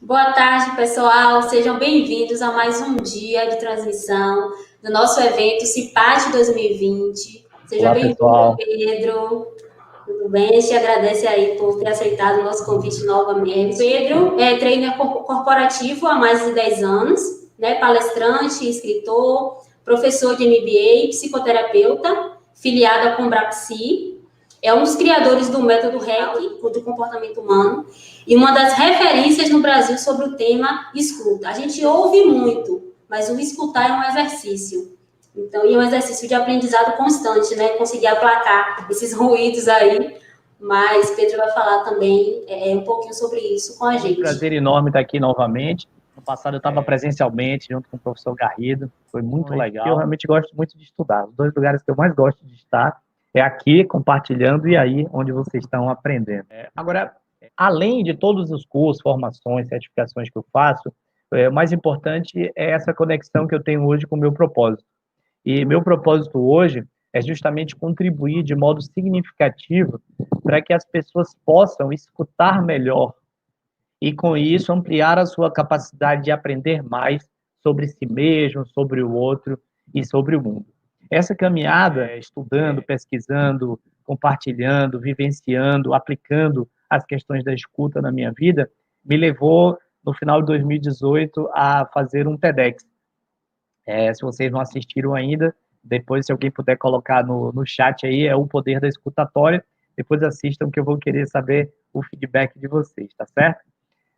Boa tarde, pessoal. Sejam bem-vindos a mais um dia de transmissão do nosso evento CIPAT 2020. Seja Olá, bem-vindo, pessoal. Pedro. Tudo bem? A gente agradece aí por ter aceitado o nosso convite novamente. Pedro é trainer corporativo há mais de 10 anos, né? Palestrante, escritor, professor de MBA, psicoterapeuta, filiado à Combrapsi. É um dos criadores do método REC, do comportamento humano, e uma das referências no Brasil sobre o tema escuta. A gente ouve muito, mas o escutar é um exercício. Então, e é um exercício de aprendizado constante, né? Conseguir aplacar esses ruídos aí. Mas Pedro vai falar também um pouquinho sobre isso com a gente. É um prazer enorme estar aqui novamente. No passado eu estava presencialmente junto com o professor Garrido. Foi muito legal. Eu realmente gosto muito de estudar. Os dois lugares que eu mais gosto de estar é aqui, compartilhando, e aí onde vocês estão aprendendo. Agora, além de todos os cursos, formações, certificações que eu faço, o mais importante é essa conexão que eu tenho hoje com o meu propósito. E meu propósito hoje é justamente contribuir de modo significativo para que as pessoas possam escutar melhor e, com isso, ampliar a sua capacidade de aprender mais sobre si mesmo, sobre o outro e sobre o mundo. Essa caminhada, estudando, pesquisando, compartilhando, vivenciando, aplicando as questões da escuta na minha vida, me levou, no final de 2018, a fazer um TEDx. Se vocês não assistiram ainda, depois, se alguém puder colocar no chat aí, é o poder da escutatória. Depois assistam, que eu vou querer saber o feedback de vocês, tá certo?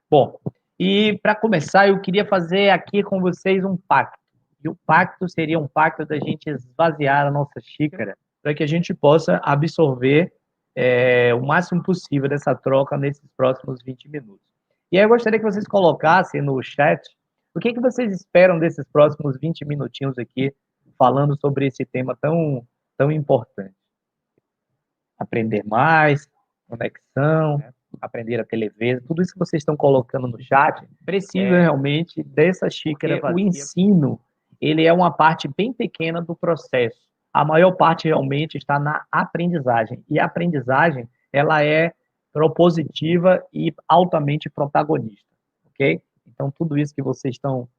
Bom, e para começar, eu queria fazer aqui com vocês um pacto. E o pacto seria um pacto da gente esvaziar a nossa xícara para que a gente possa absorver o máximo possível dessa troca nesses próximos 20 minutos. E aí eu gostaria que vocês colocassem no chat o que vocês esperam desses próximos 20 minutinhos aqui, falando sobre esse tema tão importante. Aprender mais, conexão, aprender a ter leveza, tudo isso que vocês estão colocando no chat, precisa realmente dessa xícara vazia. O ensino, ele é uma parte bem pequena do processo. A maior parte realmente está na aprendizagem. E a aprendizagem, ela é propositiva e altamente protagonista, ok? Então, tudo isso que vocês estão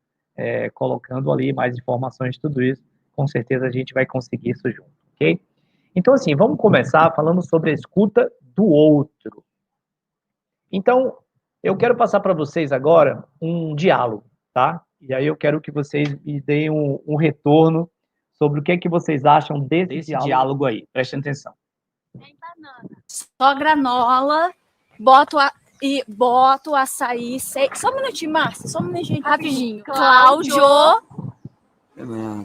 colocando ali, mais informações, tudo isso, com certeza a gente vai conseguir isso junto, ok? Então, assim, vamos começar falando sobre a escuta do outro. Então, eu quero passar para vocês agora um diálogo, tá? E aí eu quero que vocês me deem um retorno sobre o que é que vocês acham desse diálogo aí. Prestem atenção. Só granola, boto açaí. Só um minutinho, Márcia, só um minutinho, rapidinho. Cláudio,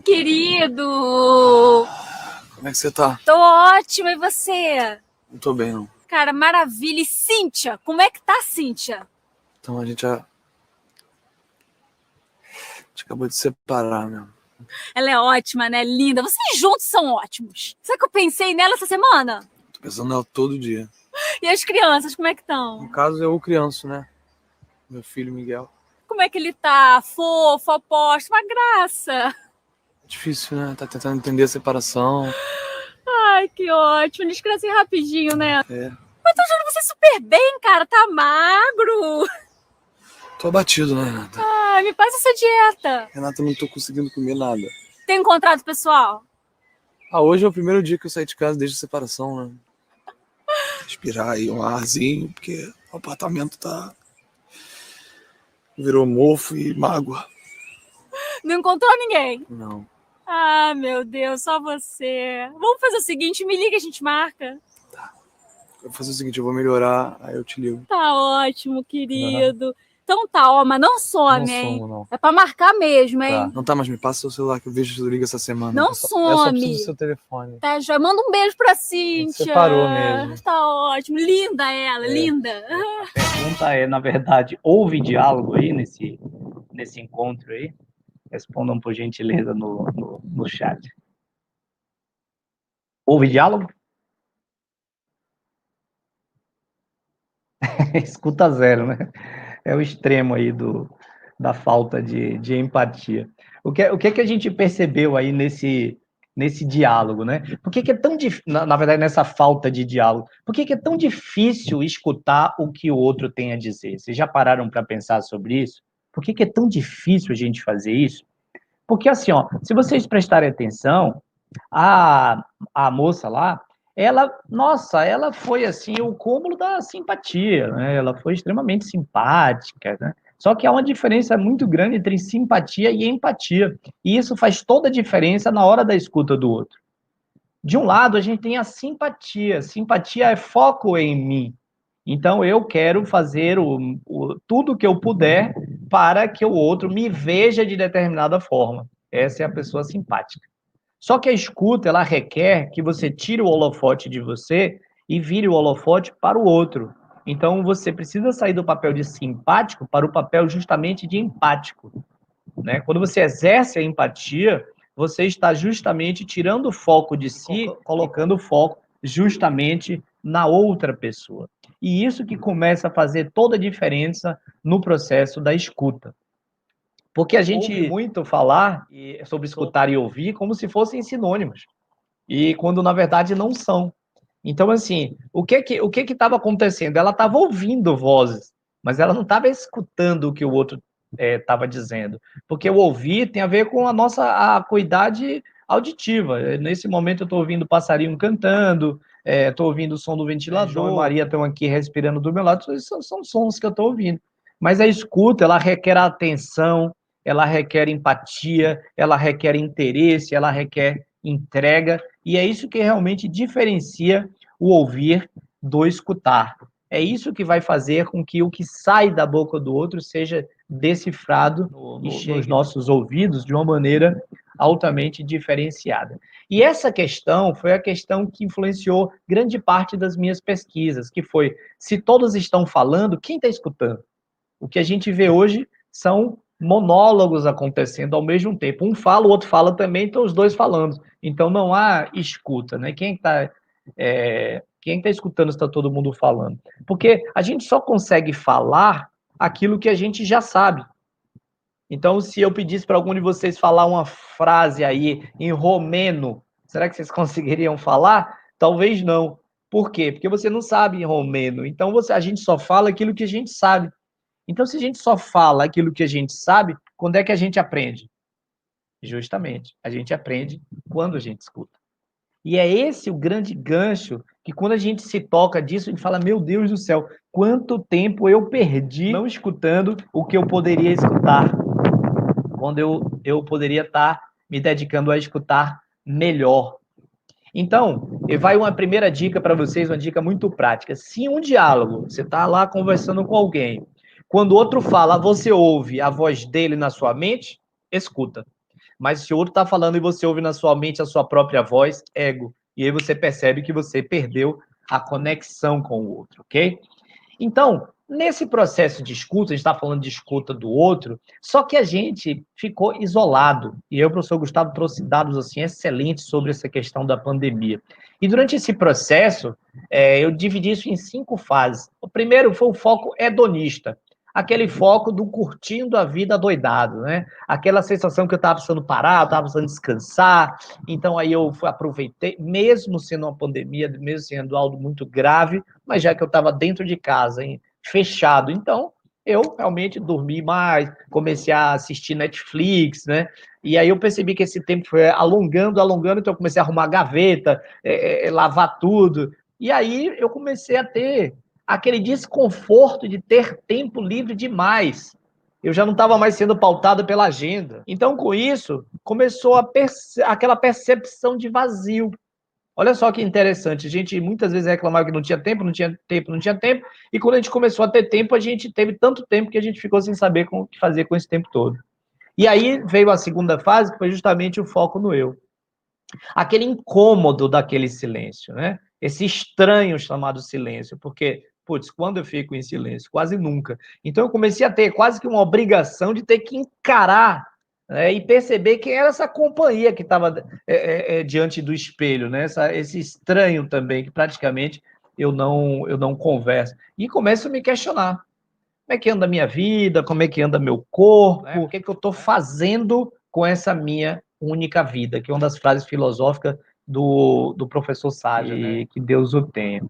querido. Como é que você tá? Tô ótima, e você? Não tô bem, não. Cara, maravilha. E Cíntia, como é que tá, Cíntia? Então a gente acabou de separar, meu. Ela é ótima, né? Linda. Vocês juntos são ótimos. Sabe que eu pensei nela essa semana? Tô pensando nela todo dia. E as crianças, como é que estão? No caso, eu criança, né? Meu filho, Miguel. Como é que ele tá? Fofo, aposto, uma graça. É difícil, né? Tá tentando entender a separação. Ai, que ótimo. Eles crescem rapidinho, né? É. Mas tô achando você super bem, cara. Tá magro. Tô abatido, né, Renata? Ai, me passa essa dieta. Renata, eu não tô conseguindo comer nada. Tem encontrado pessoal? Hoje é o primeiro dia que eu saí de casa desde a separação, né? Respirar aí um arzinho, porque o apartamento virou mofo e mágoa. Não encontrou ninguém? Não. Ah, meu Deus, só você. Vamos fazer o seguinte, me liga, a gente marca. Tá. Eu vou fazer o seguinte, eu vou melhorar, aí eu te ligo. Tá ótimo, querido. Então tá, ó, mas não some, hein? Não. É pra marcar mesmo, hein? Tá. Não tá, mas me passa o seu celular que eu vejo se eu ligo essa semana. Não some. Eu só preciso do seu telefone. Tá, já manda um beijo pra Cíntia. Separou mesmo. Tá ótimo. Linda ela, linda. A pergunta é, na verdade, houve diálogo aí nesse encontro aí? Respondam, por gentileza, no chat. Houve diálogo? Escuta zero, né? É o extremo aí da falta de empatia. O que a gente percebeu aí nesse diálogo, né? Por que é tão difícil, na verdade, nessa falta de diálogo, por que é tão difícil escutar o que o outro tem a dizer? Vocês já pararam para pensar sobre isso? Por que é tão difícil a gente fazer isso? Porque, assim, ó, se vocês prestarem atenção, a moça lá, ela foi, assim, o cúmulo da simpatia, né? Ela foi extremamente simpática, né? Só que há uma diferença muito grande entre simpatia e empatia. E isso faz toda a diferença na hora da escuta do outro. De um lado, a gente tem a simpatia. Simpatia é foco em mim. Então, eu quero fazer tudo que eu puder para que o outro me veja de determinada forma. Essa é a pessoa simpática. Só que a escuta, ela requer que você tire o holofote de você e vire o holofote para o outro. Então, você precisa sair do papel de simpático para o papel justamente de empático, né? Quando você exerce a empatia, você está justamente tirando o foco de si, colocando o foco justamente na outra pessoa. E isso que começa a fazer toda a diferença no processo da escuta. Porque a gente ouve muito falar sobre escutar e ouvir como se fossem sinônimos. E quando, na verdade, não são. Então, assim, o que estava acontecendo? Ela estava ouvindo vozes, mas ela não estava escutando o que o outro estava dizendo. Porque o ouvir tem a ver com a nossa acuidade auditiva. Nesse momento, eu estou ouvindo passarinho cantando, estou ouvindo o som do ventilador, João e Maria estão aqui respirando do meu lado, são sons que eu estou ouvindo. Mas a escuta, ela requer atenção, ela requer empatia, ela requer interesse, ela requer entrega, e é isso que realmente diferencia o ouvir do escutar. É isso que vai fazer com que o que sai da boca do outro seja decifrado nos nossos ouvidos de uma maneira altamente diferenciada. E essa questão foi a questão que influenciou grande parte das minhas pesquisas, que foi, se todos estão falando, quem está escutando? O que a gente vê hoje são monólogos acontecendo ao mesmo tempo. Um fala, o outro fala também, então os dois falando. Então não há escuta, né? Quem está escutando se está todo mundo falando? Porque a gente só consegue falar aquilo que a gente já sabe. Então, se eu pedisse para algum de vocês falar uma frase aí em romeno, será que vocês conseguiriam falar? Talvez não. Por quê? Porque você não sabe em romeno. Então, a gente só fala aquilo que a gente sabe. Então, se a gente só fala aquilo que a gente sabe, quando é que a gente aprende? Justamente, a gente aprende quando a gente escuta. E é esse o grande gancho que quando a gente se toca disso, a gente fala, meu Deus do céu, quanto tempo eu perdi não escutando o que eu poderia escutar, quando eu poderia estar me dedicando a escutar melhor. Então, vai uma primeira dica para vocês, uma dica muito prática. Se um diálogo, você está lá conversando com alguém, quando o outro fala, você ouve a voz dele na sua mente, escuta. Mas se o outro está falando e você ouve na sua mente a sua própria voz, ego. E aí você percebe que você perdeu a conexão com o outro, ok? Então, nesse processo de escuta, a gente está falando de escuta do outro, só que a gente ficou isolado. E eu, o professor Gustavo, trouxe dados assim, excelentes sobre essa questão da pandemia. E durante esse processo, eu dividi isso em 5 fases. O primeiro foi o foco hedonista. Aquele foco do curtindo a vida doidado, né? Aquela sensação que eu estava precisando parar, eu estava precisando descansar, então aí eu aproveitei, mesmo sendo uma pandemia, mesmo sendo algo muito grave, mas já que eu estava dentro de casa, fechado, então eu realmente dormi mais, comecei a assistir Netflix, né? E aí eu percebi que esse tempo foi alongando, então eu comecei a arrumar gaveta, lavar tudo, e aí eu comecei a ter aquele desconforto de ter tempo livre demais. Eu já não estava mais sendo pautado pela agenda. Então, com isso, começou aquela percepção de vazio. Olha só que interessante, a gente muitas vezes reclamava que não tinha tempo, e quando a gente começou a ter tempo, a gente teve tanto tempo que a gente ficou sem saber o que fazer com esse tempo todo. E aí veio a segunda fase, que foi justamente o foco no eu. Aquele incômodo daquele silêncio, né? Esse estranho chamado silêncio, porque, putz, quando eu fico em silêncio? Quase nunca. Então eu comecei a ter quase que uma obrigação de ter que encarar, né, e perceber quem era essa companhia que estava diante do espelho, né? Esse estranho também, que praticamente eu não converso. E começo a me questionar. Como é que anda a minha vida? Como é que anda meu corpo? O que é que eu estou fazendo com essa minha única vida, que é uma das frases filosóficas do professor Sade, né? Que Deus o tenha.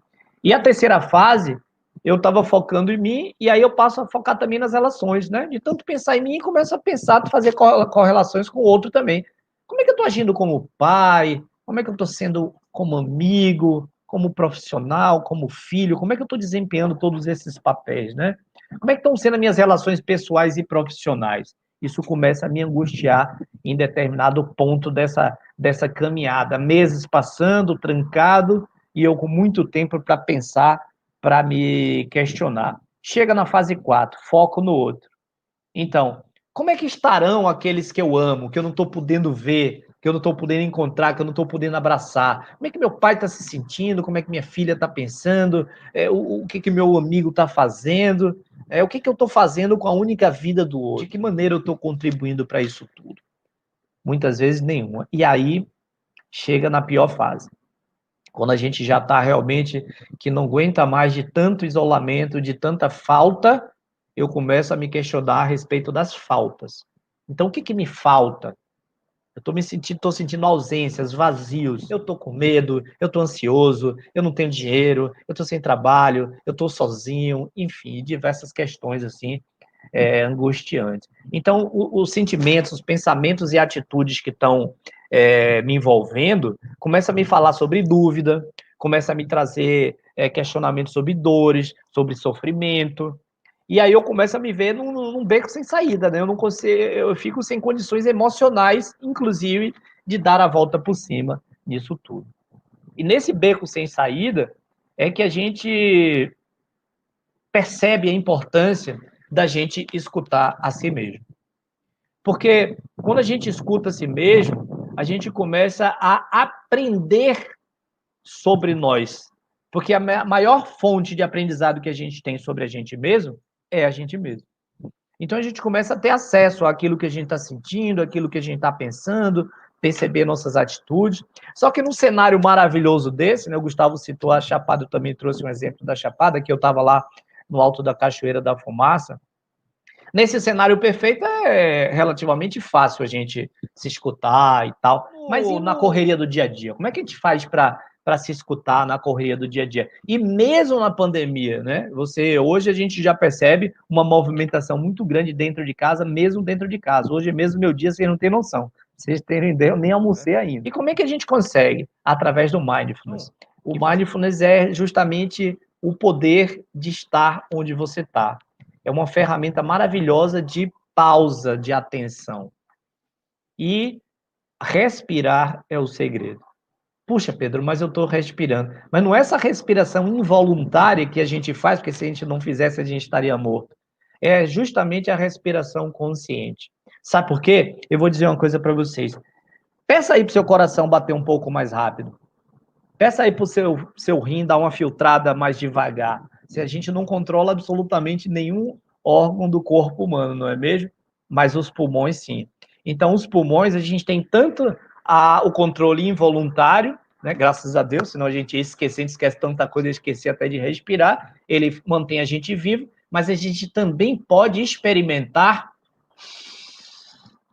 E a terceira fase, eu estava focando em mim, e aí eu passo a focar também nas relações, né? De tanto pensar em mim, começo a pensar, fazer correlações com o outro também. Como é que eu estou agindo como pai? Como é que eu estou sendo como amigo, como profissional, como filho? Como é que eu estou desempenhando todos esses papéis, né? Como é que estão sendo as minhas relações pessoais e profissionais? Isso começa a me angustiar em determinado ponto dessa caminhada. Meses passando, trancado, e eu com muito tempo para pensar, para me questionar. Chega na fase 4, foco no outro. Então, como é que estarão aqueles que eu amo, que eu não estou podendo ver, que eu não estou podendo encontrar, que eu não estou podendo abraçar? Como é que meu pai está se sentindo? Como é que minha filha está pensando? O que meu amigo está fazendo? O que eu estou fazendo com a única vida do outro? De que maneira eu estou contribuindo para isso tudo? Muitas vezes nenhuma. E aí chega na pior fase. Quando a gente já está realmente que não aguenta mais de tanto isolamento, de tanta falta, eu começo a me questionar a respeito das faltas. Então, o que me falta? Eu estou sentindo ausências, vazios. Eu estou com medo, eu estou ansioso, eu não tenho dinheiro, eu estou sem trabalho, eu estou sozinho, enfim, diversas questões assim, angustiantes. Então, os sentimentos, os pensamentos e atitudes que estão me envolvendo, começa a me falar sobre dúvida, começa a me trazer questionamentos sobre dores, sobre sofrimento. E aí eu começo a me ver num beco sem saída, né? Eu fico sem condições emocionais, inclusive, de dar a volta por cima nisso tudo. E nesse beco sem saída é que a gente percebe a importância da gente escutar a si mesmo. Porque quando a gente escuta a si mesmo, a gente começa a aprender sobre nós. Porque a maior fonte de aprendizado que a gente tem sobre a gente mesmo é a gente mesmo. Então a gente começa a ter acesso àquilo que a gente está sentindo, àquilo que a gente está pensando, perceber nossas atitudes. Só que num cenário maravilhoso desse, né, o Gustavo citou a Chapada, eu também trouxe um exemplo da Chapada, que eu estava lá no alto da Cachoeira da Fumaça. Nesse cenário perfeito é relativamente fácil a gente se escutar e tal, mas e na correria do dia a dia? Como é que a gente faz para se escutar na correria do dia a dia? E mesmo na pandemia, né? Hoje a gente já percebe uma movimentação muito grande dentro de casa, mesmo dentro de casa. Hoje é mesmo meu dia, vocês não têm noção. Vocês terem ideia, eu nem almocei ainda. E como é que a gente consegue? Através do mindfulness. O mindfulness é justamente o poder de estar onde você está. É uma ferramenta maravilhosa de pausa, de atenção. E respirar é o segredo. Puxa, Pedro, mas eu estou respirando. Mas não é essa respiração involuntária que a gente faz, porque se a gente não fizesse, a gente estaria morto. É justamente a respiração consciente. Sabe por quê? Eu vou dizer uma coisa para vocês. Peça aí para o seu coração bater um pouco mais rápido. Peça aí para o seu rim dar uma filtrada mais devagar. Se a gente não controla absolutamente nenhum órgão do corpo humano, não é mesmo? Mas os pulmões, sim. Então, os pulmões, a gente tem tanto o controle involuntário, né? Graças a Deus, senão a gente ia esquecer, a gente esquece tanta coisa, esquecer até de respirar. Ele mantém a gente vivo, mas a gente também pode experimentar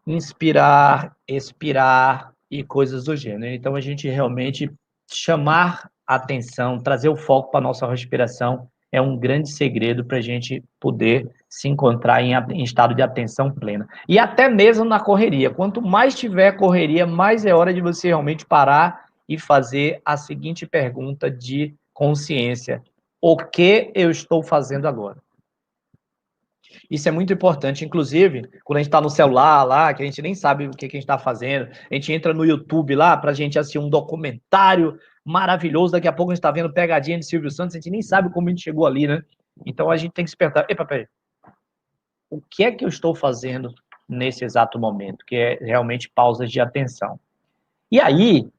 inspirar, expirar e coisas do gênero. Então, a gente realmente chamar a atenção, trazer o foco para a nossa respiração é um grande segredo para a gente poder se encontrar em estado de atenção plena. E até mesmo na correria. Quanto mais tiver correria, mais é hora de você realmente parar e fazer a seguinte pergunta de consciência: o que eu estou fazendo agora? Isso é muito importante, inclusive, quando a gente está no celular lá, que a gente nem sabe o que a gente está fazendo, a gente entra no YouTube lá para a gente assistir um documentário maravilhoso, daqui a pouco a gente está vendo pegadinha de Silvio Santos, a gente nem sabe como a gente chegou ali, né? Então a gente tem que se perguntar, epa, peraí, o que é que eu estou fazendo nesse exato momento? Que é realmente pausas de atenção. E aí,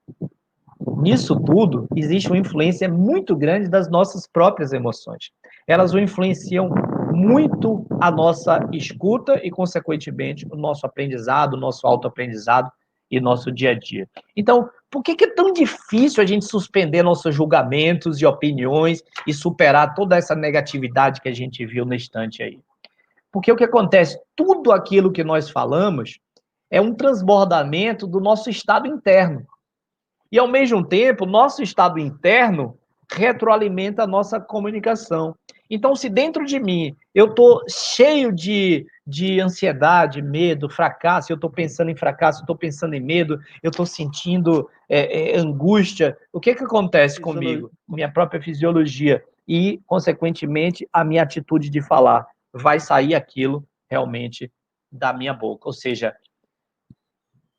nisso tudo, existe uma influência muito grande das nossas próprias emoções. Elas influenciam muito a nossa escuta e, consequentemente, o nosso aprendizado, o nosso autoaprendizado e nosso dia a dia. Então, por que é tão difícil a gente suspender nossos julgamentos e opiniões e superar toda essa negatividade que a gente viu na estante aí? Porque o que acontece? Tudo aquilo que nós falamos é um transbordamento do nosso estado interno. E, ao mesmo tempo, nosso estado interno retroalimenta a nossa comunicação. Então, se dentro de mim eu estou cheio de ansiedade, medo, fracasso, eu estou pensando em fracasso, eu estou pensando em medo, eu estou sentindo angústia, o que acontece comigo? Minha própria fisiologia e, consequentemente, a minha atitude de falar. Vai sair aquilo realmente da minha boca. Ou seja,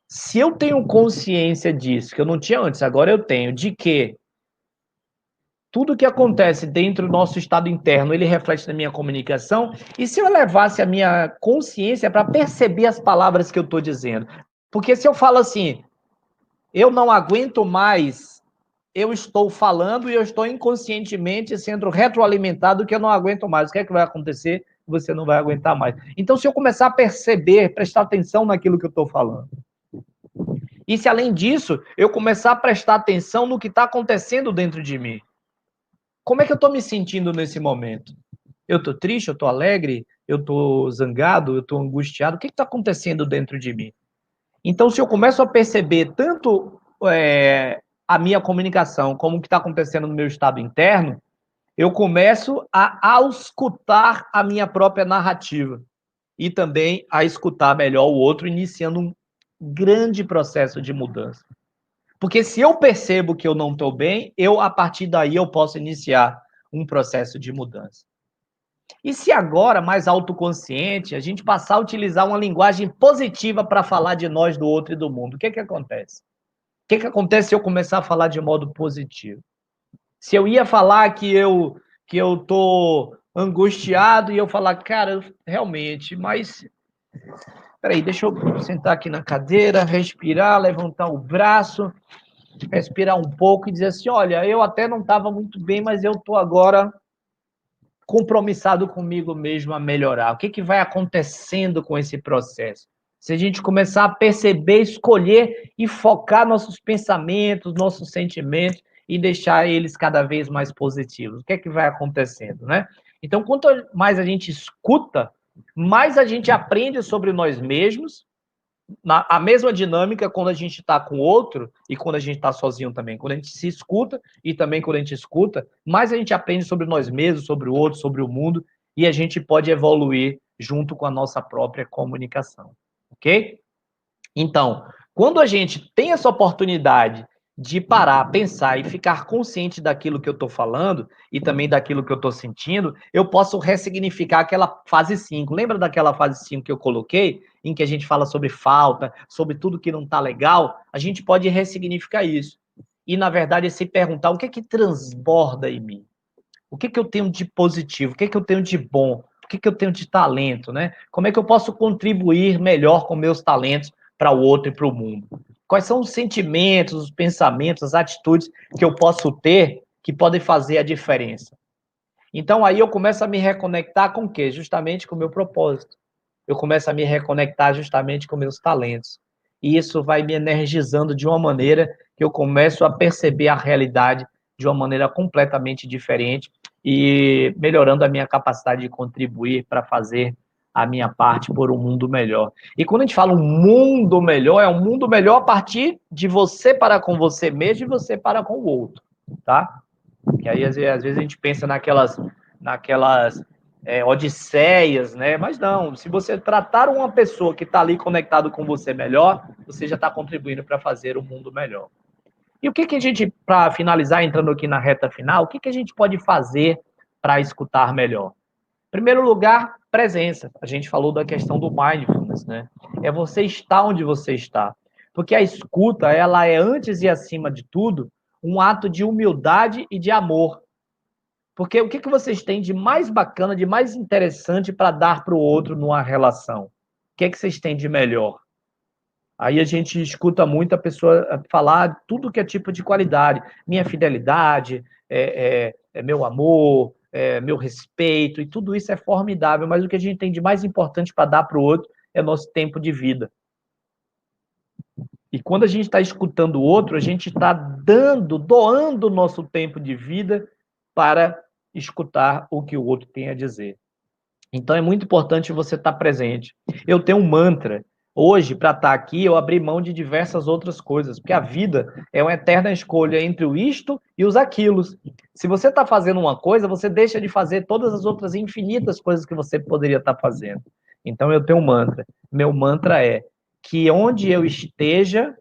se eu tenho consciência disso, que eu não tinha antes, agora eu tenho, de que tudo que acontece dentro do nosso estado interno, ele reflete na minha comunicação, e se eu levasse a minha consciência para perceber as palavras que eu estou dizendo? Porque se eu falo assim, eu não aguento mais, eu estou falando e eu estou inconscientemente sendo retroalimentado que eu não aguento mais. O que é que vai acontecer? Você não vai aguentar mais. Então, se eu começar a perceber, prestar atenção naquilo que eu estou falando, e se, além disso, eu começar a prestar atenção no que está acontecendo dentro de mim, como é que eu estou me sentindo nesse momento? Eu estou triste, eu estou alegre, eu estou zangado, eu estou angustiado, o que está acontecendo dentro de mim? Então, se eu começo a perceber tanto a minha comunicação como o que está acontecendo no meu estado interno, eu começo a auscultar a minha própria narrativa e também a escutar melhor o outro, iniciando um grande processo de mudança. Porque se eu percebo que eu não estou bem, a partir daí, eu posso iniciar um processo de mudança. E se agora, mais autoconsciente, a gente passar a utilizar uma linguagem positiva para falar de nós, do outro e do mundo, o que acontece? O que acontece se eu começar a falar de modo positivo? Se eu ia falar que eu estou angustiado e eu falar, cara, realmente, mas... Peraí, deixa eu sentar aqui na cadeira, respirar, levantar o braço, respirar um pouco e dizer assim, olha, eu até não estava muito bem, mas eu estou agora compromissado comigo mesmo a melhorar. O que vai acontecendo com esse processo? Se a gente começar a perceber, escolher e focar nossos pensamentos, nossos sentimentos e deixar eles cada vez mais positivos. O que vai acontecendo, né? Então, quanto mais a gente escuta, mais a gente aprende sobre nós mesmos, a mesma dinâmica quando a gente está com outro e quando a gente está sozinho também. Quando a gente se escuta e também quando a gente escuta, mais a gente aprende sobre nós mesmos, sobre o outro, sobre o mundo, e a gente pode evoluir junto com a nossa própria comunicação, ok? Então, quando a gente tem essa oportunidade de parar, pensar e ficar consciente daquilo que eu estou falando e também daquilo que eu estou sentindo, eu posso ressignificar aquela fase 5. Lembra daquela fase 5 que eu coloquei, em que a gente fala sobre falta, sobre tudo que não está legal? A gente pode ressignificar isso. E, na verdade, se perguntar o que é que transborda em mim? O que é que eu tenho de positivo? O que é que eu tenho de bom? O que é que eu tenho de talento, né? Como é que eu posso contribuir melhor com meus talentos para o outro e para o mundo? Quais são os sentimentos, os pensamentos, as atitudes que eu posso ter que podem fazer a diferença? Então, aí eu começo a me reconectar com o quê? Justamente com o meu propósito. Eu começo a me reconectar justamente com meus talentos. E isso vai me energizando de uma maneira que eu começo a perceber a realidade de uma maneira completamente diferente e melhorando a minha capacidade de contribuir para fazer a minha parte por um mundo melhor. E quando a gente fala um mundo melhor, é um mundo melhor a partir de você para com você mesmo e você para com o outro, tá? Que aí, às vezes, a gente pensa naquelas odisseias, né? Mas não, se você tratar uma pessoa que está ali conectado com você melhor, você já está contribuindo para fazer o mundo melhor. E o que a gente, para finalizar, entrando aqui na reta final, o que a gente pode fazer para escutar melhor? Em primeiro lugar, presença. A gente falou da questão do mindfulness, né? É você estar onde você está. Porque a escuta, ela é, antes e acima de tudo, um ato de humildade e de amor. Porque o que vocês têm de mais bacana, de mais interessante para dar para o outro numa relação? O que vocês têm de melhor? Aí a gente escuta muito a pessoa falar tudo que é tipo de qualidade. Minha fidelidade, meu amor, meu respeito, e tudo isso é formidável, mas o que a gente tem de mais importante para dar para o outro é nosso tempo de vida. E quando a gente está escutando o outro, a gente está doando o nosso tempo de vida para escutar o que o outro tem a dizer. Então é muito importante você estar presente. Eu tenho um mantra. Hoje, para estar aqui, eu abri mão de diversas outras coisas, porque a vida é uma eterna escolha entre o isto e os aquilos. Se você está fazendo uma coisa, você deixa de fazer todas as outras infinitas coisas que você poderia estar fazendo. Então, eu tenho um mantra. Meu mantra é que onde eu esteja,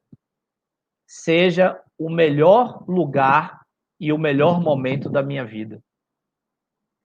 seja o melhor lugar e o melhor momento da minha vida.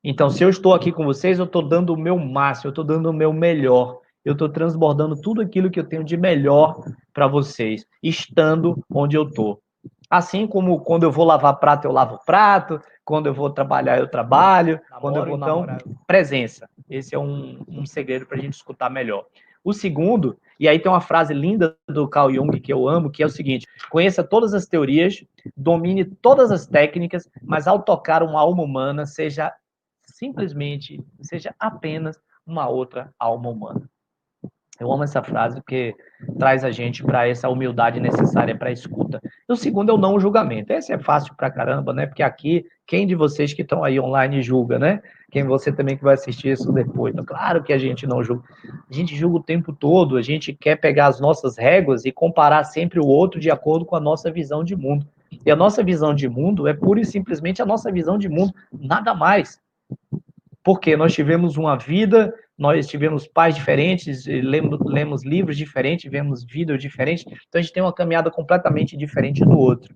Então, se eu estou aqui com vocês, eu estou dando o meu máximo, eu estou dando o meu melhor. Eu estou transbordando tudo aquilo que eu tenho de melhor para vocês, estando onde eu estou. Assim como quando eu vou lavar prato, eu lavo prato, quando eu vou trabalhar, eu trabalho, quando eu vou, então, presença. Esse é um segredo para a gente escutar melhor. O segundo, e aí tem uma frase linda do Carl Jung que eu amo, que é o seguinte: conheça todas as teorias, domine todas as técnicas, mas ao tocar uma alma humana, seja apenas uma outra alma humana. Eu amo essa frase porque traz a gente para essa humildade necessária para a escuta. E o segundo é o não julgamento. Esse é fácil pra caramba, né? Porque aqui, quem de vocês que estão aí online julga, né? Quem você também que vai assistir isso depois. Então, claro que a gente não julga. A gente julga o tempo todo, a gente quer pegar as nossas réguas e comparar sempre o outro de acordo com a nossa visão de mundo. E a nossa visão de mundo é pura e simplesmente a nossa visão de mundo, nada mais. Porque nós tivemos uma vida, nós tivemos pais diferentes, lemos livros diferentes, vemos vídeos diferentes, então a gente tem uma caminhada completamente diferente do outro.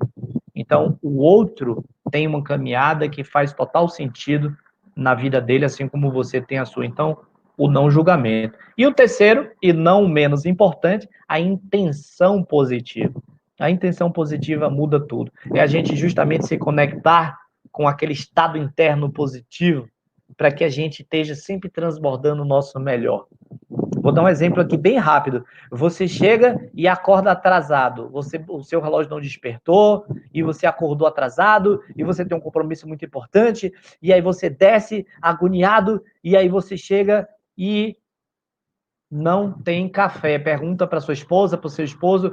Então, o outro tem uma caminhada que faz total sentido na vida dele, assim como você tem a sua. Então, o não julgamento. E o terceiro, e não menos importante, a intenção positiva. A intenção positiva muda tudo. É a gente justamente se conectar com aquele estado interno positivo, para que a gente esteja sempre transbordando o nosso melhor. Vou dar um exemplo aqui bem rápido. Você chega e acorda atrasado. O seu relógio não despertou, e você acordou atrasado, e você tem um compromisso muito importante, e aí você desce agoniado, e aí você chega e não tem café. Pergunta para sua esposa, para o seu esposo,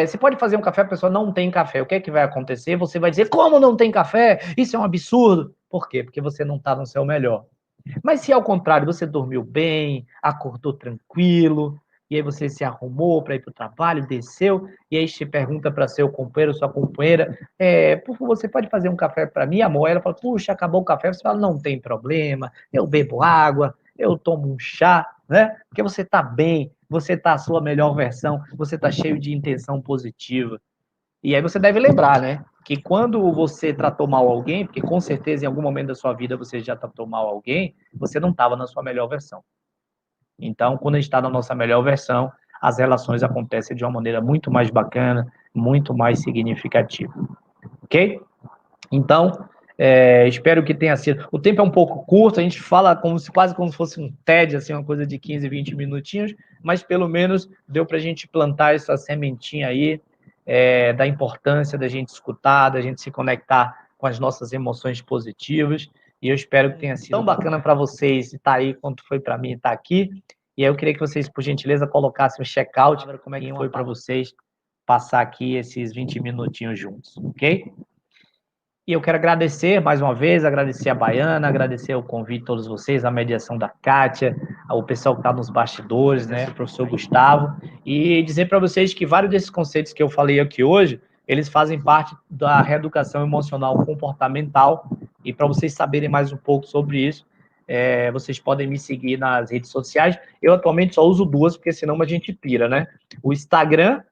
você pode fazer um café? A pessoa não tem café. O que é que vai acontecer? Você vai dizer, como não tem café? Isso é um absurdo. Por quê? Porque você não está no seu melhor. Mas se ao contrário, você dormiu bem, acordou tranquilo, e aí você se arrumou para ir para o trabalho, desceu, e aí você pergunta para seu companheiro, sua companheira, por favor, você pode fazer um café para mim, amor? Ela fala, puxa, acabou o café. Você fala, não tem problema, eu bebo água, eu tomo um chá, né? Porque você está bem, você está a sua melhor versão, você está cheio de intenção positiva. E aí você deve lembrar, né? Que quando você tratou mal alguém, porque com certeza em algum momento da sua vida você já tratou mal alguém, você não estava na sua melhor versão. Então, quando a gente está na nossa melhor versão, as relações acontecem de uma maneira muito mais bacana, muito mais significativa. Ok? Então, espero que tenha sido. O tempo é um pouco curto, a gente fala quase como se fosse um TED, assim, uma coisa de 15, 20 minutinhos, mas pelo menos deu para a gente plantar essa sementinha aí, da importância da gente escutar, da gente se conectar com as nossas emoções positivas, e eu espero que tenha sido tão bacana para vocês estar aí quanto foi para mim estar aqui. E aí eu queria que vocês, por gentileza, colocassem o check-out, como é que foi para vocês passar aqui esses 20 minutinhos juntos, ok? E eu quero agradecer mais uma vez, agradecer a Baiana, agradecer o convite de todos vocês, a mediação da Kátia, o pessoal que está nos bastidores, né, o professor Gustavo, e dizer para vocês que vários desses conceitos que eu falei aqui hoje, eles fazem parte da reeducação emocional comportamental, e para vocês saberem mais um pouco sobre isso, vocês podem me seguir nas redes sociais. Eu atualmente só uso duas, porque senão a gente pira, né? O Instagram,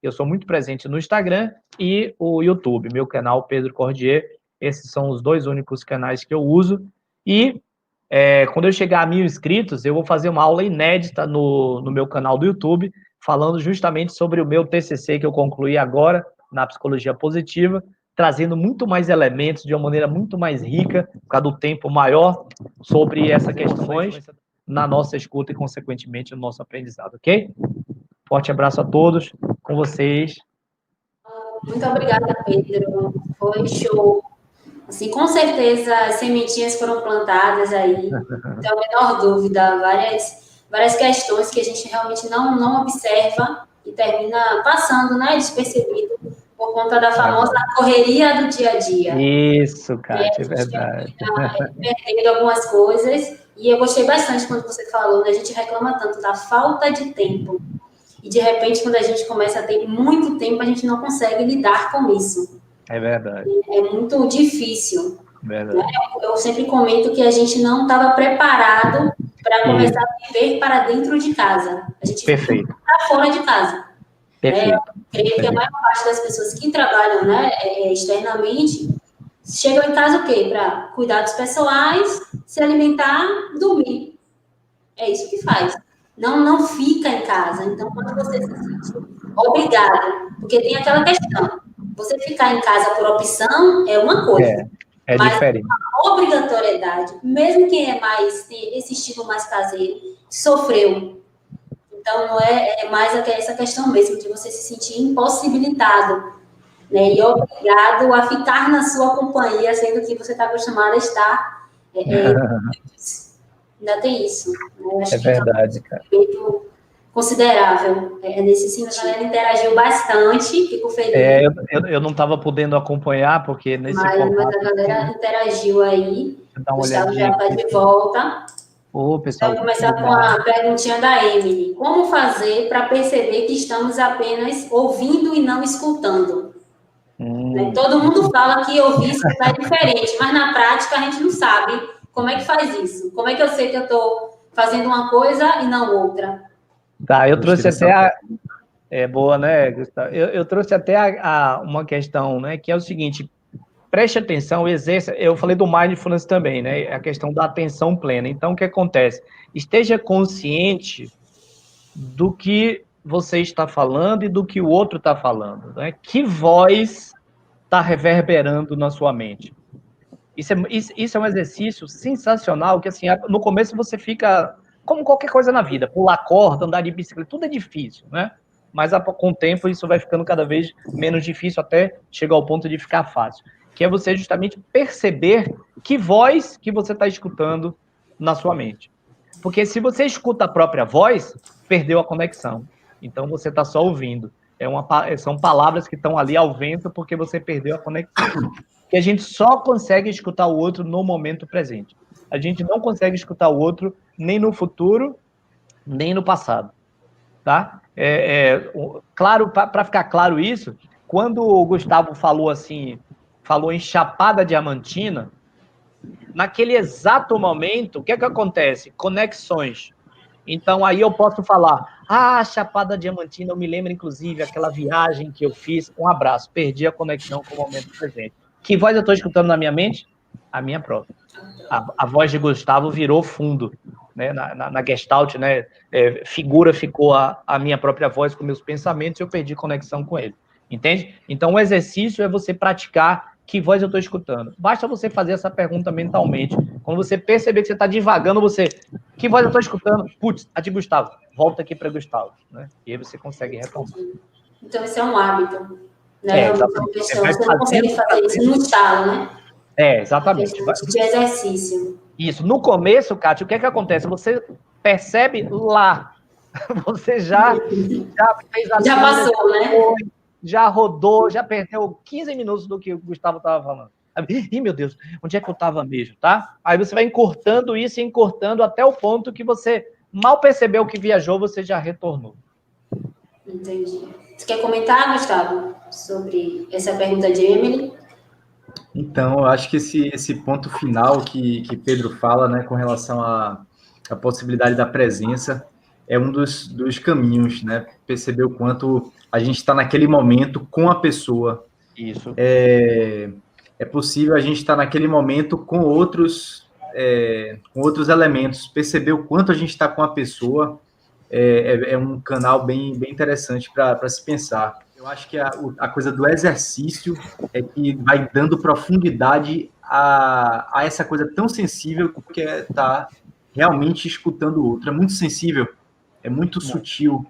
eu sou muito presente no Instagram, e o YouTube, meu canal Pedro Cordier. Esses são os dois únicos canais que eu uso. E quando eu chegar a 1000 inscritos, eu vou fazer uma aula inédita no meu canal do YouTube, falando justamente sobre o meu TCC que eu concluí agora, na Psicologia Positiva, trazendo muito mais elementos de uma maneira muito mais rica, por causa do tempo maior, sobre essas questões na nossa escuta e, consequentemente, no nosso aprendizado, ok? Forte abraço a todos, com vocês. Muito obrigada, Pedro. Foi show. Assim, com certeza as sementinhas foram plantadas aí, não tenho a menor dúvida, várias questões que a gente realmente não observa e termina passando, né, despercebido, por conta da famosa correria do dia a dia. Isso, Kátia, é verdade. Perdendo algumas coisas, e eu gostei bastante quando você falou, né, a gente reclama tanto da falta de tempo. e de repente, quando a gente começa a ter muito tempo, a gente não consegue lidar com isso. É verdade. É muito difícil. Verdade. Né? Eu sempre comento que a gente não estava preparado para começar a viver para dentro de casa. A gente Perfeito. para fora de casa. Perfeito. Eu creio que a maior parte das pessoas que trabalham, né, externamente chegam em casa o quê? Para cuidados pessoais, se alimentar, dormir. É isso que faz. Não fica em casa. Então, quando você se sente obrigado, porque tem aquela questão, você ficar em casa por opção é uma coisa. É mas diferente. A obrigatoriedade, mesmo quem é mais, tem esse estilo mais caseiro, sofreu. Então, não é mais essa questão mesmo, de você se sentir impossibilitado, né, e obrigado a ficar na sua companhia, sendo que você está acostumado a estar. Ainda tem isso. Né? Acho é verdade, que é um efeito considerável. Nesse sentido, a galera interagiu bastante, fico feliz. Eu não estava podendo acompanhar, porque nesse mas a galera interagiu aí. Dá uma Gustavo olhadinha já está de volta. Pessoal, Vou começar com a perguntinha da Emily. Como fazer para perceber que estamos apenas ouvindo e não escutando? Né? Todo mundo fala que ouvir e escutar é diferente, mas na prática a gente não sabe como é que faz isso. Como é que eu sei que eu estou fazendo uma coisa e não outra? Tá, eu trouxe até boa, né, Gustavo? Eu trouxe até uma questão, né, que é o seguinte: preste atenção, exerça. Eu falei do mindfulness também, né? A questão da atenção plena. Então, o que acontece? Esteja consciente do que você está falando e do que o outro está falando, né? Que voz está reverberando na sua mente? Isso é um exercício sensacional, que assim, no começo você fica como qualquer coisa na vida, pular corda, andar de bicicleta, tudo é difícil, né? Mas com o tempo isso vai ficando cada vez menos difícil, até chegar ao ponto de ficar fácil. Que é você justamente perceber que voz que você está escutando na sua mente. Porque se você escuta a própria voz, perdeu a conexão. Então você está só ouvindo. São palavras que estão ali ao vento porque você perdeu a conexão. Que a gente só consegue escutar o outro no momento presente. A gente não consegue escutar o outro nem no futuro, nem no passado. Tá? Claro, para ficar claro isso, quando o Gustavo falou em Chapada Diamantina, naquele exato momento, o que é que acontece? Conexões. Então, aí eu posso falar, Chapada Diamantina, eu me lembro, inclusive, aquela viagem que eu fiz, um abraço, perdi a conexão com o momento presente. Que voz eu estou escutando na minha mente? A minha própria. A voz de Gustavo virou fundo, né? Na Gestalt, né? Figura ficou a minha própria voz com meus pensamentos e eu perdi conexão com ele. Entende? Então, o exercício é você praticar que voz eu estou escutando. Basta você fazer essa pergunta mentalmente. Quando você perceber que você está divagando, que voz eu estou escutando? Putz, a de Gustavo. Volta aqui para Gustavo. Né? E aí você consegue retomar. Então, isso é um hábito. Né? Você não consegue fazer isso no estalo, né? Exatamente. De exercício. Isso. No começo, Kátia, o que é que acontece? Você percebe lá. Você já fez a já passou, né? Já rodou, já perdeu 15 minutos do que o Gustavo estava falando. Ih, meu Deus, onde é que eu estava mesmo, tá? Aí você vai encurtando isso e encurtando até o ponto que você mal percebeu que viajou, você já retornou. Entendi. Você quer comentar, Gustavo, sobre essa pergunta de Emily? Então, eu acho que esse ponto final que Pedro fala, né, com relação à possibilidade da presença, é um dos caminhos, né? Perceber o quanto a gente está naquele momento com a pessoa. Isso. É possível a gente estar naquele momento com outros elementos. Perceber o quanto a gente está com a pessoa é um canal bem interessante para se pensar. Eu acho que a coisa do exercício é que vai dando profundidade a essa coisa tão sensível que é estar realmente escutando o outro. É muito sensível. É muito sutil.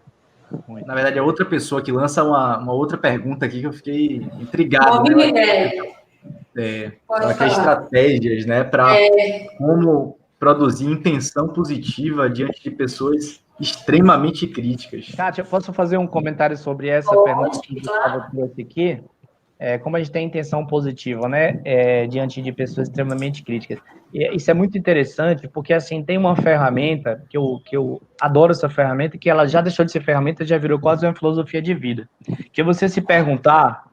Na verdade, é outra pessoa que lança uma outra pergunta aqui que eu fiquei intrigado. Estratégias, né, para como produzir intenção positiva diante de pessoas extremamente críticas. Kátia, eu posso fazer um comentário sobre essa pergunta que o Gustavo trouxe aqui? como a gente tem intenção positiva, né, diante de pessoas extremamente críticas. E isso é muito interessante, porque, assim, tem uma ferramenta, que eu adoro essa ferramenta, que ela já deixou de ser ferramenta, já virou quase uma filosofia de vida, que é você se perguntar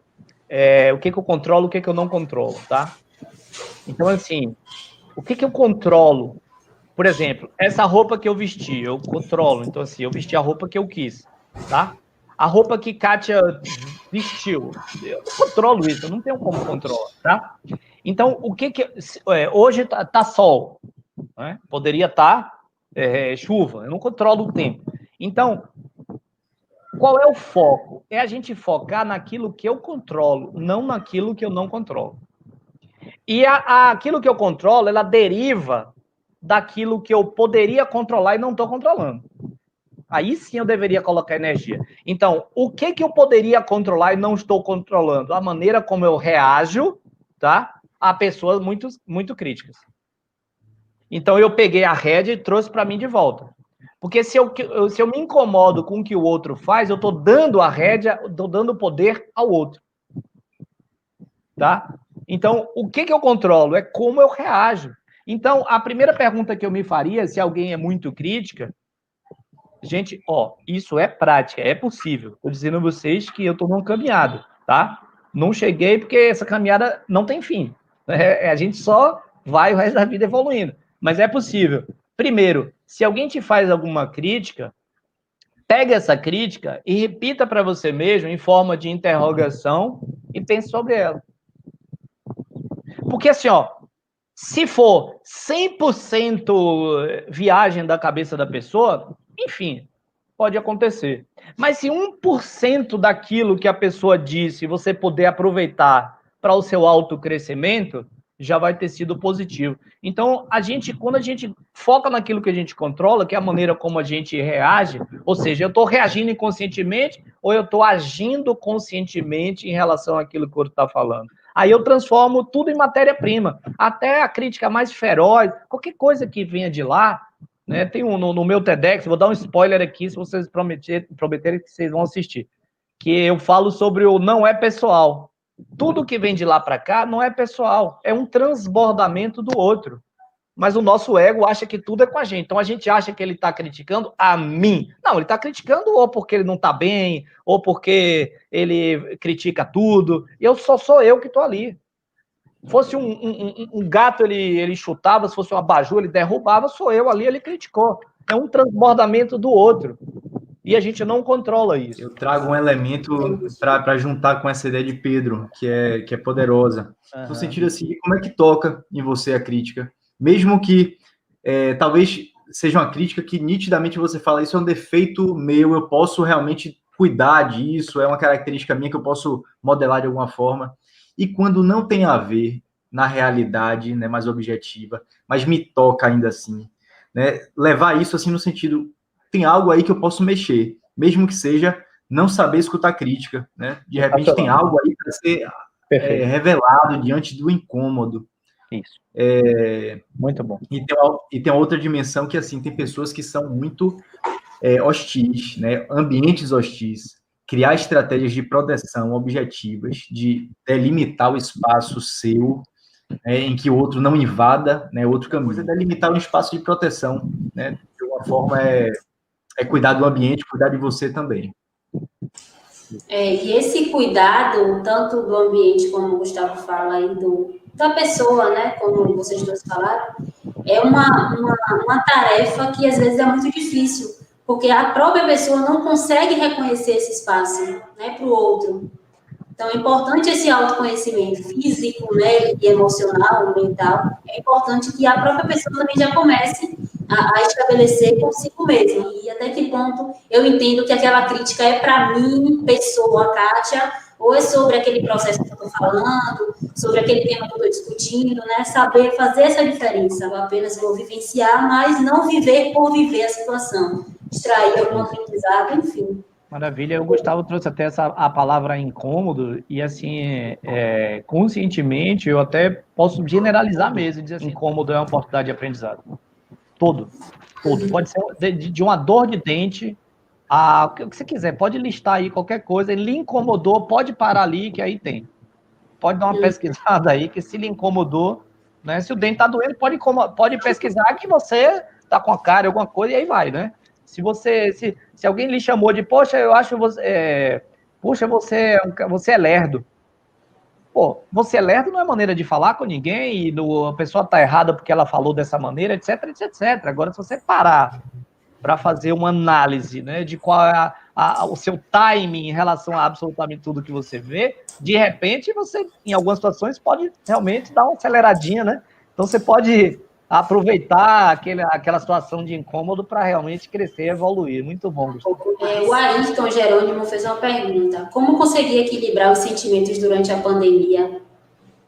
o que eu controlo, o que eu não controlo, tá? Então, assim, o que eu controlo? Por exemplo, essa roupa que eu vesti, eu controlo. Então, assim, eu vesti a roupa que eu quis, tá? A roupa que Kátia vestiu, eu não controlo isso, eu não tenho como controlar, tá? Então, hoje tá sol, né? Poderia estar chuva, eu não controlo o tempo. Então, qual é o foco? É a gente focar naquilo que eu controlo, não naquilo que eu não controlo. E aquilo que eu controlo, ela deriva daquilo que eu poderia controlar e não estou controlando. Aí sim eu deveria colocar energia. Então, o que eu poderia controlar e não estou controlando? A maneira como eu reajo, tá? A pessoas muito, muito críticas. Então, eu peguei a rédea e trouxe para mim de volta. Porque se eu me incomodo com o que o outro faz, eu estou dando a rédea, estou dando poder ao outro. Tá? Então, o que eu controlo? É como eu reajo. Então, a primeira pergunta que eu me faria, se alguém é muito crítica, gente, isso é prática, é possível. Estou dizendo a vocês que eu estou numa caminhada, tá? Não cheguei porque essa caminhada não tem fim. A gente só vai o resto da vida evoluindo. Mas é possível. Primeiro, se alguém te faz alguma crítica, pega essa crítica e repita para você mesmo em forma de interrogação e pense sobre ela. Porque assim, se for 100% viagem da cabeça da pessoa, enfim, pode acontecer. Mas se 1% daquilo que a pessoa disse você puder aproveitar para o seu autocrescimento, já vai ter sido positivo. Então, quando a gente foca naquilo que a gente controla, que é a maneira como a gente reage, ou seja, eu estou reagindo inconscientemente ou eu estou agindo conscientemente em relação àquilo que o outro está falando. Aí eu transformo tudo em matéria-prima. Até a crítica mais feroz, qualquer coisa que venha de lá, né? Tem no meu TEDx, vou dar um spoiler aqui, se vocês prometerem que vocês vão assistir, que eu falo sobre o não é pessoal. Tudo que vem de lá para cá não é pessoal, é um transbordamento do outro. Mas o nosso ego acha que tudo é com a gente. Então a gente acha que ele está criticando a mim. Não, ele está criticando ou porque ele não está bem, ou porque ele critica tudo. Eu só sou eu que estou ali. Fosse um gato, ele chutava, se fosse um abajur, ele derrubava, sou eu ali, ele criticou. É um transbordamento do outro. E a gente não controla isso. Eu trago um elemento para juntar com essa ideia de Pedro, que é poderosa. Uhum. No sentido assim, de como é que toca em você a crítica. Mesmo que talvez seja uma crítica que nitidamente você fala, isso é um defeito meu, eu posso realmente cuidar disso, é uma característica minha que eu posso modelar de alguma forma. E quando não tem a ver na realidade, né, mais objetiva, mas me toca ainda assim, né, levar isso assim no sentido, tem algo aí que eu posso mexer, mesmo que seja não saber escutar crítica, né? De repente tem algo aí para ser revelado diante do incômodo. Isso. Muito bom. E tem uma outra dimensão que, assim, tem pessoas que são muito hostis, né? Ambientes hostis. Criar estratégias de proteção objetivas, de delimitar o espaço seu, em que o outro não invada, né, outro caminho. É delimitar um espaço de proteção, né? De uma forma cuidar do ambiente, cuidar de você também. E esse cuidado, tanto do ambiente, como o Gustavo fala aí, da pessoa, né, como vocês dois falaram, é uma tarefa que às vezes é muito difícil, porque a própria pessoa não consegue reconhecer esse espaço, né, para o outro. Então, é importante esse autoconhecimento físico, né, e emocional, mental. É importante que a própria pessoa também já comece a estabelecer consigo mesma. E até que ponto eu entendo que aquela crítica é para mim, pessoa, Kátia, ou é sobre aquele processo que eu estou falando, sobre aquele tema que eu estou discutindo, né? Saber fazer essa diferença. Eu apenas vou vivenciar, mas não viver por viver a situação. Extrair algum aprendizado, enfim. Maravilha, o Gustavo trouxe até a palavra incômodo, e assim, conscientemente, eu até posso generalizar mesmo, e dizer assim, incômodo é uma oportunidade de aprendizado. Todo. Pode ser de uma dor de dente, o que você quiser, pode listar aí qualquer coisa, ele lhe incomodou, pode parar ali, que aí tem. pode dar uma pesquisada aí, que se lhe incomodou, né? Se o dente tá doendo, pode pesquisar que você tá com a cara, alguma coisa, e aí vai, né? Se alguém lhe chamou de, poxa, eu acho você, puxa, você é lerdo. Pô, você é lerdo não é maneira de falar com ninguém, e a pessoa tá errada porque ela falou dessa maneira, etc, etc, etc. Agora, se você parar para fazer uma análise, né, de qual é o seu timing em relação a absolutamente tudo que você vê, de repente você, em algumas situações, pode realmente dar uma aceleradinha, né? Então você pode aproveitar aquela situação de incômodo para realmente crescer e evoluir. Muito bom, Gustavo. O Ayrton Jerônimo fez uma pergunta. Como conseguir equilibrar os sentimentos durante a pandemia?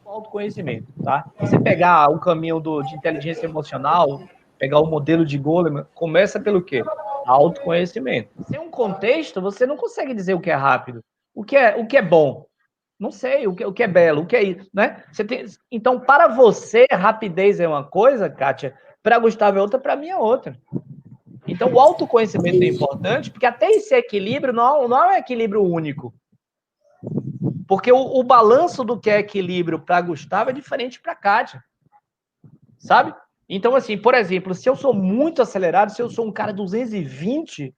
Autoconhecimento, tá? Você pegar o caminho de inteligência emocional, pegar o modelo de Goleman, começa pelo quê? Autoconhecimento. Sem um contexto, você não consegue dizer o que é rápido, o que é bom. Não sei, o que é belo, o que é isso, né? Então, para você, rapidez é uma coisa, Kátia, para Gustavo é outra, para mim é outra. Então, o autoconhecimento é importante, porque até esse equilíbrio não é um equilíbrio único. Porque o balanço do que é equilíbrio para Gustavo é diferente para Kátia. Sabe? Então, assim, por exemplo, se eu sou muito acelerado, se eu sou um cara 220,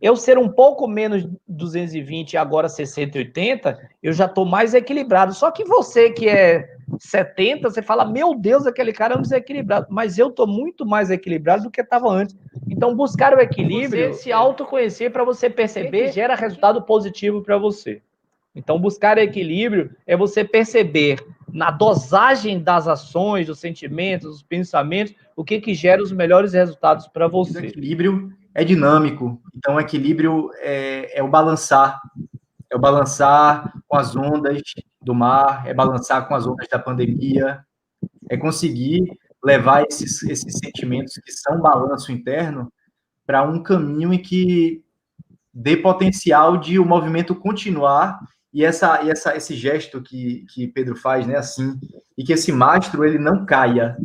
eu ser um pouco menos 220 e agora ser 180, eu já estou mais equilibrado. Só que você que é 70, você fala, meu Deus, aquele cara é um desequilibrado. Mas eu estou muito mais equilibrado do que estava antes. Então, buscar o equilíbrio, se autoconhecer para você perceber que gera resultado positivo para você. Então, buscar equilíbrio é você perceber na dosagem das ações, dos sentimentos, dos pensamentos, o que gera os melhores resultados para você. O equilíbrio é dinâmico. Então, o equilíbrio é o balançar. É o balançar com as ondas do mar, é balançar com as ondas da pandemia, é conseguir levar esses sentimentos que são balanço interno para um caminho em que dê potencial de o movimento continuar e esse gesto que Pedro faz, né, assim, e que esse mastro ele não caia,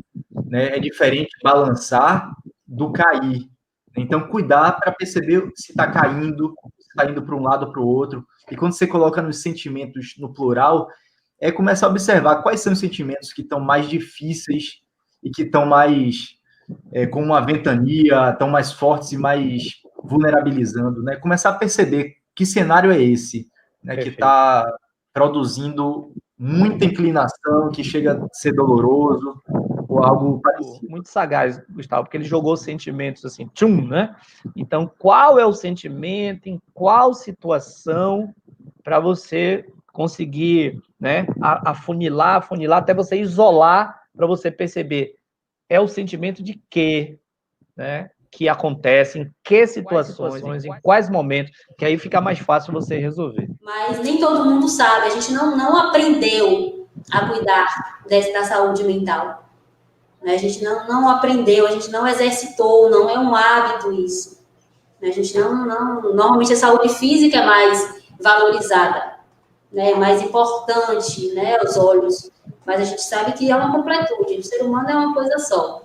né? É diferente balançar do cair. Então, cuidar para perceber se está caindo, se está indo para um lado ou para o outro. E quando você coloca nos sentimentos no plural, é começar a observar quais são os sentimentos que estão mais difíceis e que estão mais com uma ventania, estão mais fortes e mais vulnerabilizando, né? Começar a perceber que cenário é esse, né? Que está produzindo muita inclinação, que chega a ser doloroso, ou algo parecido. Muito sagaz, Gustavo, porque ele jogou sentimentos assim, tchum, né? Então, qual é o sentimento, em qual situação, para você conseguir, né, afunilar, até você isolar, para você perceber, é o sentimento de quê, né? Que acontece, em que situações, em quais momentos, que aí fica mais fácil você resolver. Mas nem todo mundo sabe, a gente não aprendeu a cuidar da saúde mental. A gente não aprendeu, a gente não exercitou, não é um hábito isso. A gente normalmente a saúde física é mais valorizada, né? É mais importante, né, aos olhos. Mas a gente sabe que é uma completude, o ser humano é uma coisa só.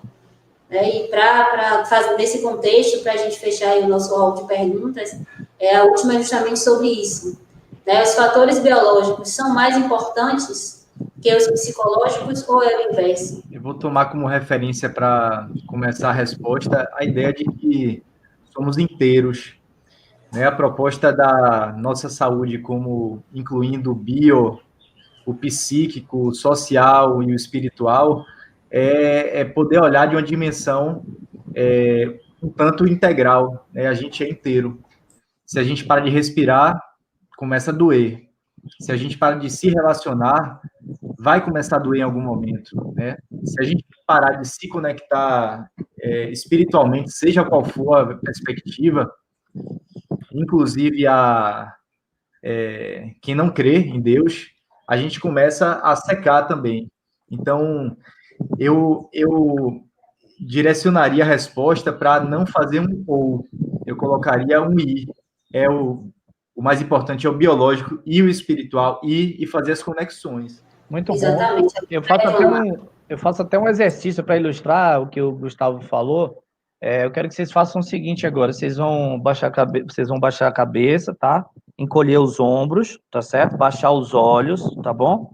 E para fazer nesse contexto, para a gente fechar aí o nosso hall de perguntas, a última é justamente sobre isso. Os fatores biológicos são mais importantes que os psicológicos ou é o inverso? Eu vou tomar como referência para começar a resposta a ideia de que somos inteiros. Né? A proposta da nossa saúde, como incluindo o psíquico, o social e o espiritual, é poder olhar de uma dimensão um tanto integral, né? A gente é inteiro. Se a gente para de respirar, começa a doer. Se a gente para de se relacionar, vai começar a doer em algum momento, né? Se a gente parar de se conectar espiritualmente, seja qual for a perspectiva, inclusive quem não crê em Deus, a gente começa a secar também. Então, eu direcionaria a resposta para não fazer um ou, eu colocaria um i. O mais importante é o biológico e o espiritual e fazer as conexões. Muito Exatamente. Bom. Eu faço até um exercício para ilustrar o que o Gustavo falou. Eu quero que vocês façam o seguinte agora. Vocês vão baixar a cabeça, tá? encolher os ombros, tá certo? Baixar os olhos, tá bom?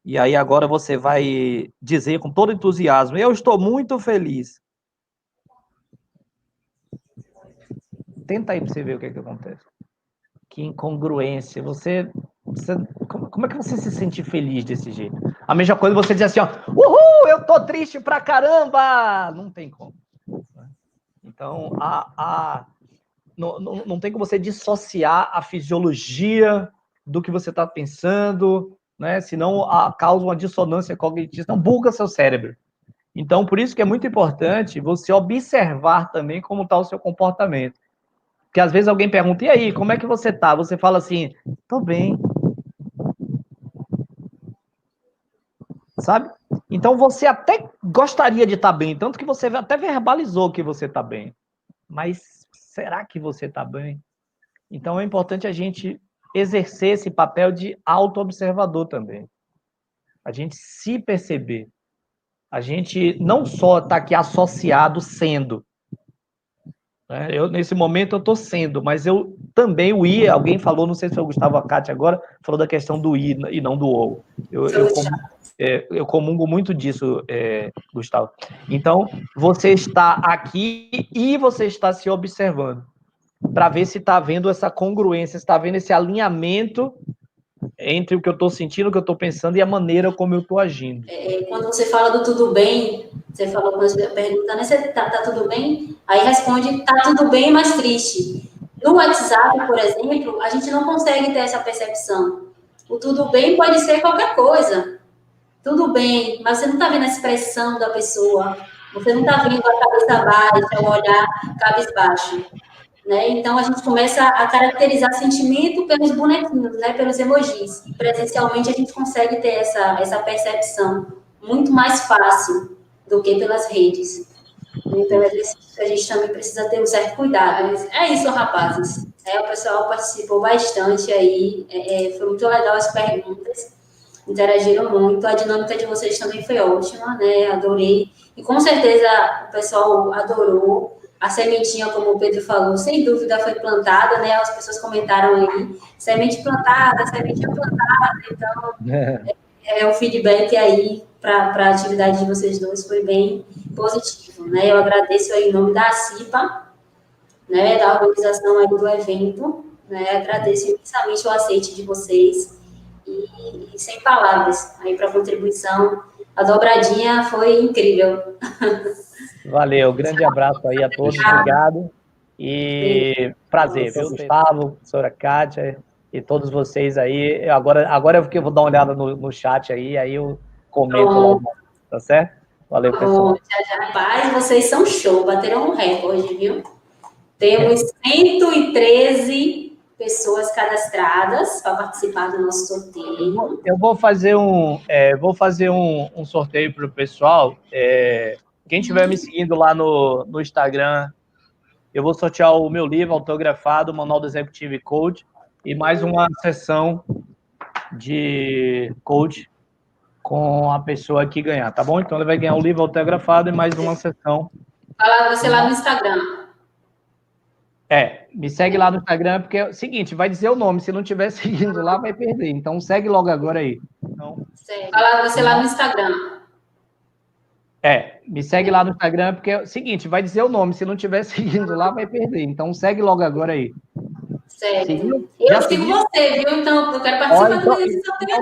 E aí agora você vai dizer com todo entusiasmo, eu estou muito feliz. Tenta aí para você ver o que acontece. Que incongruência. Como é que você se sente feliz desse jeito? A mesma coisa você diz assim, ó, uhul, eu tô triste pra caramba! Não tem como. Então, não tem como você dissociar a fisiologia do que você está pensando, né? Senão causa uma dissonância cognitiva, não buga seu cérebro. Então, por isso que é muito importante você observar também como está o seu comportamento. Porque às vezes alguém pergunta, e aí, como é que você tá? Você fala assim, tô bem. Sabe? Então você até gostaria de estar bem, tanto que você até verbalizou que você está bem. Mas será que você está bem? Então é importante a gente exercer esse papel de auto-observador também. A gente se perceber. A gente não só está aqui associado sendo. Nesse momento eu estou sendo, mas eu também, o I, alguém falou, não sei se foi o Gustavo ou a Kátia agora, falou da questão do I e não do OU. Eu comungo muito disso, Gustavo. Então, você está aqui e você está se observando, para ver se está havendo essa congruência, se está havendo esse alinhamento entre o que eu estou sentindo, o que eu estou pensando e a maneira como eu estou agindo. Quando você fala do tudo bem, você falou, quando você pergunta, né, tá tudo bem? Aí responde, tá tudo bem, mas triste. No WhatsApp, por exemplo, a gente não consegue ter essa percepção. O tudo bem pode ser qualquer coisa. Tudo bem, mas você não está vendo a expressão da pessoa. Você não está vendo a cabeça baixa, o olhar cabisbaixo. Né? Então, a gente começa a caracterizar sentimento pelos bonequinhos, né? Pelos emojis. E presencialmente, a gente consegue ter essa percepção muito mais fácil do que pelas redes. Então, a gente também precisa ter um certo cuidado. É isso, rapazes. O pessoal participou bastante aí. Foi muito legal as perguntas. Interagiram muito. A dinâmica de vocês também foi ótima, né? Adorei. E, com certeza, o pessoal adorou. A sementinha, como o Pedro falou, sem dúvida foi plantada, né? As pessoas comentaram aí, sementinha plantada. Então, o feedback aí para a atividade de vocês dois foi bem positivo, né? Eu agradeço aí em nome da CIPA, né? Da organização aí do evento, né? Agradeço imensamente o aceite de vocês e sem palavras aí para a contribuição. A dobradinha foi incrível. Valeu, grande abraço aí a todos, obrigado. E prazer, viu, Gustavo, professora Kátia e todos vocês aí. Agora eu vou dar uma olhada no chat aí eu comento lá, tá certo? Valeu, pessoal. Rapaz, vocês são show, bateram um recorde, viu? Temos 113 pessoas cadastradas para participar do nosso sorteio. Eu vou fazer um sorteio para o pessoal. Quem estiver me seguindo lá no Instagram, eu vou sortear o meu livro autografado, Manual do Executive Coach, e mais uma sessão de coach com a pessoa que ganhar, tá bom? Então ele vai ganhar o livro autografado e mais uma sessão. Fala você lá no Instagram. Me segue lá no Instagram, porque é o seguinte, vai dizer o nome, se não estiver seguindo lá, vai perder. Então segue logo agora aí. Então, fala você lá no Instagram. Me segue lá no Instagram, porque é o seguinte, vai dizer o nome, se não estiver seguindo lá, vai perder. Então segue logo agora aí. Certo. Eu sigo você, viu? Então, eu quero participar também desse sorteio.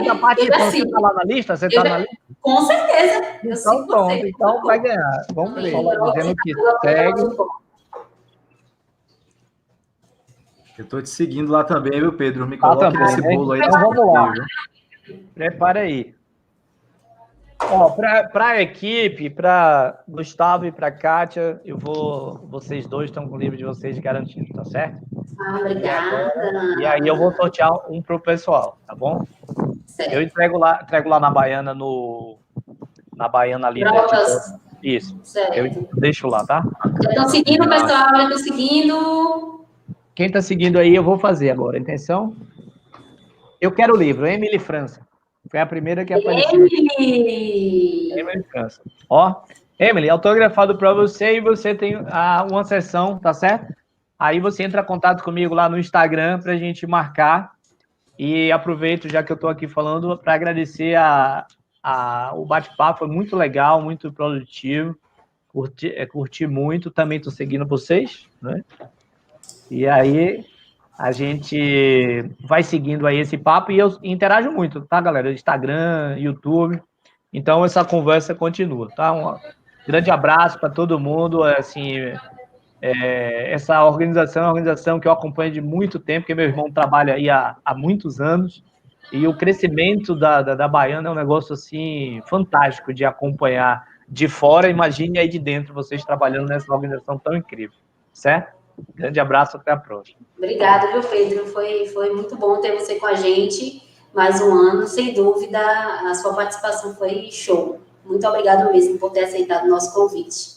Você tá lá na lista? Você tá na lista? Com certeza. Então pronto, então vai ganhar. Vamos ver. Dizendo que segue. Eu tô te seguindo lá também, viu, Pedro? Me coloque nesse bolo aí. Então vamos lá. Prepara aí. Para a equipe, para Gustavo e para Kátia, vocês dois estão com o livro de vocês garantido, tá certo? Obrigada. E aí eu vou sortear um pro pessoal, tá bom? Certo. Eu entrego lá na Baiana, na Baiana ali. Isso. Certo. Eu deixo lá, tá? Já estão seguindo, pessoal? Já estão seguindo? Quem está seguindo aí, eu vou fazer agora. Atenção. Eu quero o livro, Emily França. Foi a primeira que apareceu. Emily França. Emily, autografado para você e você tem uma sessão, tá certo? Aí você entra em contato comigo lá no Instagram para a gente marcar. E aproveito, já que eu estou aqui falando, para agradecer o bate-papo. Foi muito legal, muito produtivo. Curti muito. Também estou seguindo vocês, né? E aí a gente vai seguindo aí esse papo e eu interajo muito, tá, galera? Instagram, YouTube. Então essa conversa continua, tá? Um grande abraço para todo mundo. Assim, essa organização é uma organização que eu acompanho de muito tempo, porque meu irmão trabalha aí há muitos anos, e o crescimento da Baiana é um negócio assim fantástico de acompanhar de fora. Imagine aí de dentro vocês trabalhando nessa organização tão incrível, certo? Grande abraço, até a próxima. Obrigada, viu, Pedro? Foi muito bom ter você com a gente mais um ano, sem dúvida, a sua participação foi show. Muito obrigada mesmo por ter aceitado o nosso convite.